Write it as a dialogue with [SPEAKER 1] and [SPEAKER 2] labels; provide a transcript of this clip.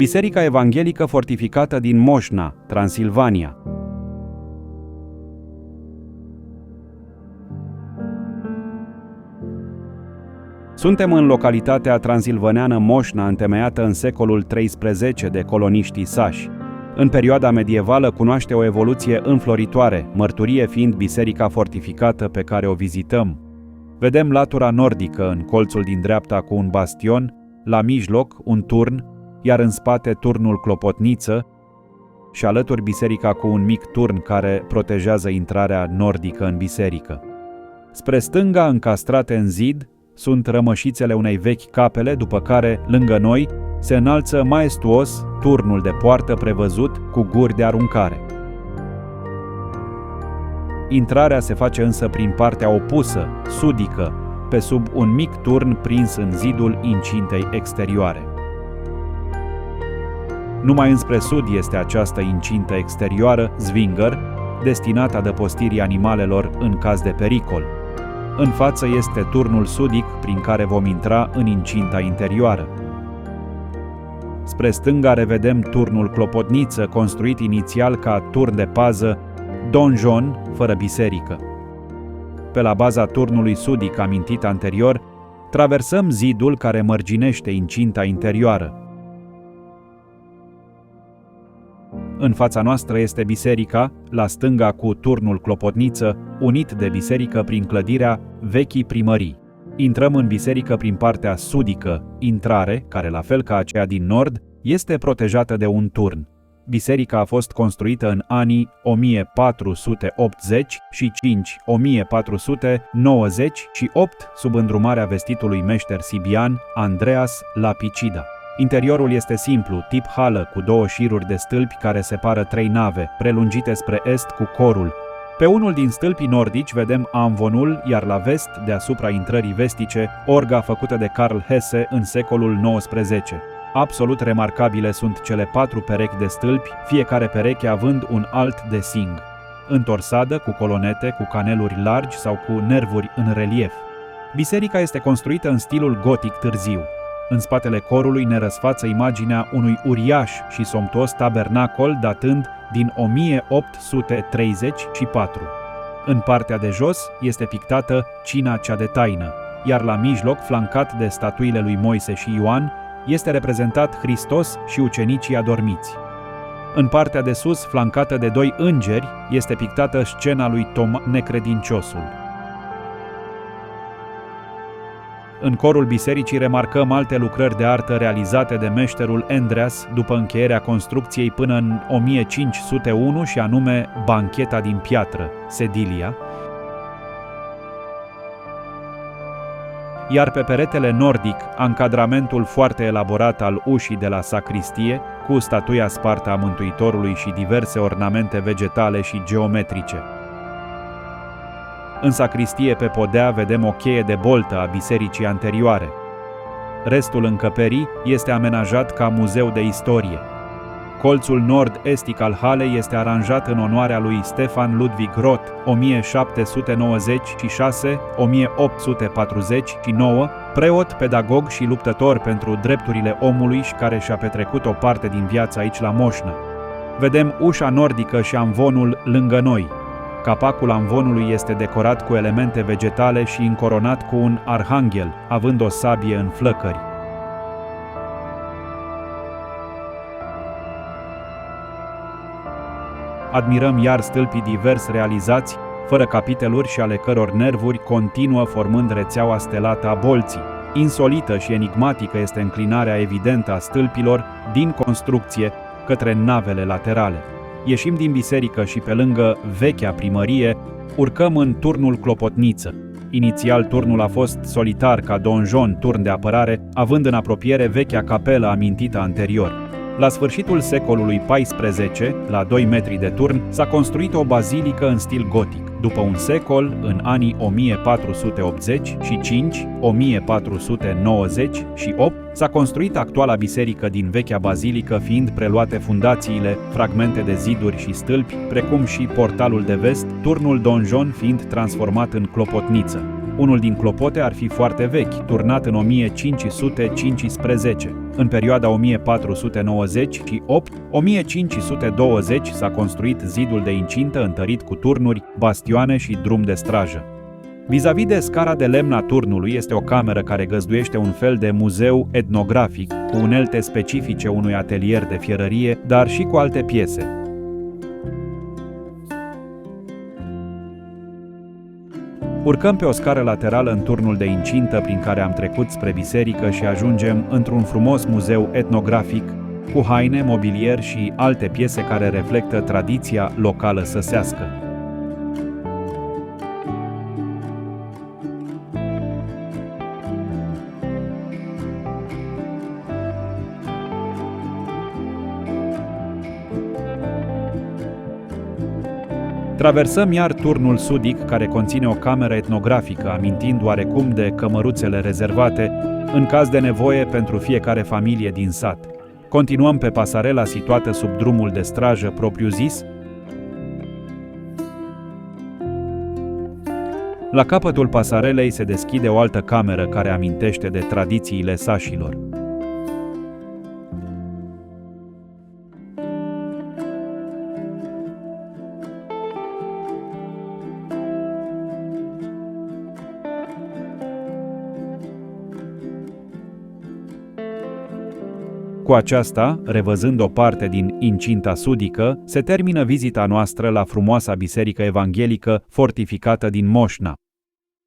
[SPEAKER 1] Biserica Evanghelică fortificată din Moșna, Transilvania. Suntem în localitatea transilvaneană Moșna, întemeiată în secolul XIII de coloniștii sași. În perioada medievală cunoaște o evoluție înfloritoare, mărturie fiind biserica fortificată pe care o vizităm. Vedem latura nordică în colțul din dreapta cu un bastion, la mijloc un turn, iar în spate turnul clopotniță și alături biserica cu un mic turn care protejează intrarea nordică în biserică. Spre stânga, încastrate în zid, sunt rămășițele unei vechi capele, după care, lângă noi, se înalță maestuos turnul de poartă prevăzut cu guri de aruncare. Intrarea se face însă prin partea opusă, sudică, pe sub un mic turn prins în zidul incintei exterioare. Numai înspre sud este această incintă exterioară, zvingăr, destinată adăpostirii animalelor în caz de pericol. În față este turnul sudic prin care vom intra în incinta interioară. Spre stânga revedem turnul clopotniță, construit inițial ca turn de pază, donjon, fără biserică. Pe la baza turnului sudic amintit anterior, traversăm zidul care mărginește incinta interioară. În fața noastră este biserica, la stânga cu turnul clopotniță, unit de biserică prin clădirea vechii primării. Intrăm în biserică prin partea sudică, intrare, care la fel ca aceea din nord, este protejată de un turn. Biserica a fost construită în anii 1485, 1498 sub îndrumarea vestitului meșter sibian Andreas Lapicida. Interiorul este simplu, tip hală, cu două șiruri de stâlpi care separă trei nave, prelungite spre est cu corul. Pe unul din stâlpii nordici vedem amvonul, iar la vest, deasupra intrării vestice, orga făcută de Carl Hesse în secolul XIX. Absolut remarcabile sunt cele 4 perechi de stâlpi, fiecare pereche având un alt desing. Întorsadă, cu colonete, cu caneluri largi sau cu nervuri în relief. Biserica este construită în stilul gotic târziu. În spatele corului ne răsfață imaginea unui uriaș și somptuos tabernacol datând din 1834. În partea de jos este pictată cina cea de taină, iar la mijloc, flancat de statuile lui Moise și Ioan, este reprezentat Hristos și ucenicii adormiți. În partea de sus, flancată de 2 îngeri, este pictată scena lui Toma necredinciosul. În corul bisericii remarcăm alte lucrări de artă realizate de meșterul Andreas după încheierea construcției până în 1501 și anume bancheta din piatră, sedilia, iar pe peretele nordic, ancadramentul foarte elaborat al ușii de la sacristie, cu statuia spartă a Mântuitorului și diverse ornamente vegetale și geometrice. În sacristie pe podea vedem o cheie de boltă a bisericii anterioare. Restul încăperii este amenajat ca muzeu de istorie. Colțul nord-estic al halei este aranjat în onoarea lui Stefan Ludwig Roth, 1796-1849, preot, pedagog și luptător pentru drepturile omului și care și-a petrecut o parte din viață aici la Moșna. Vedem ușa nordică și amvonul lângă noi. Capacul amvonului este decorat cu elemente vegetale și încoronat cu un arhanghel, având o sabie în flăcări. Admirăm iar stâlpii divers realizați, fără capiteluri și ale căror nervuri continuă formând rețeaua stelată a bolții. Insolită și enigmatică este înclinarea evidentă a stâlpilor din construcție către navele laterale. Ieșim din biserică și pe lângă vechea primărie, urcăm în turnul clopotniță. Inițial turnul a fost solitar ca donjon, turn de apărare, având în apropiere vechea capelă amintită anterior. La sfârșitul secolului XIV, la 2 metri de turn, s-a construit o bazilică în stil gotic. După un secol, în anii 1485, 1498, s-a construit actuala biserică din vechea bazilică, fiind preluate fundațiile, fragmente de ziduri și stâlpi, precum și portalul de vest, turnul donjon fiind transformat în clopotniță.
[SPEAKER 2] Unul din clopote ar fi foarte vechi, turnat în 1515. În perioada 1498-1520 s-a construit zidul de incintă întărit cu turnuri, bastioane și drum de strajă. Vis-a-vis de scara de lemn a turnului este o cameră care găzduiește un fel de muzeu etnografic, cu unelte specifice unui atelier de fierărie, dar și cu alte piese. Urcăm pe o scară laterală în turnul de incintă prin care am trecut spre biserică și ajungem într-un frumos muzeu etnografic, cu haine, mobilier și alte piese care reflectă tradiția locală săsească. Traversăm iar turnul sudic, care conține o cameră etnografică, amintind oarecum de cămăruțele rezervate, în caz de nevoie pentru fiecare familie din sat. Continuăm pe pasarela situată sub drumul de strajă propriu-zis. La capătul pasarelei se deschide o altă cameră care amintește de tradițiile sașilor. Cu aceasta, revăzând o parte din incinta sudică, se termină vizita noastră la frumoasa biserică evanghelică fortificată din Moșna.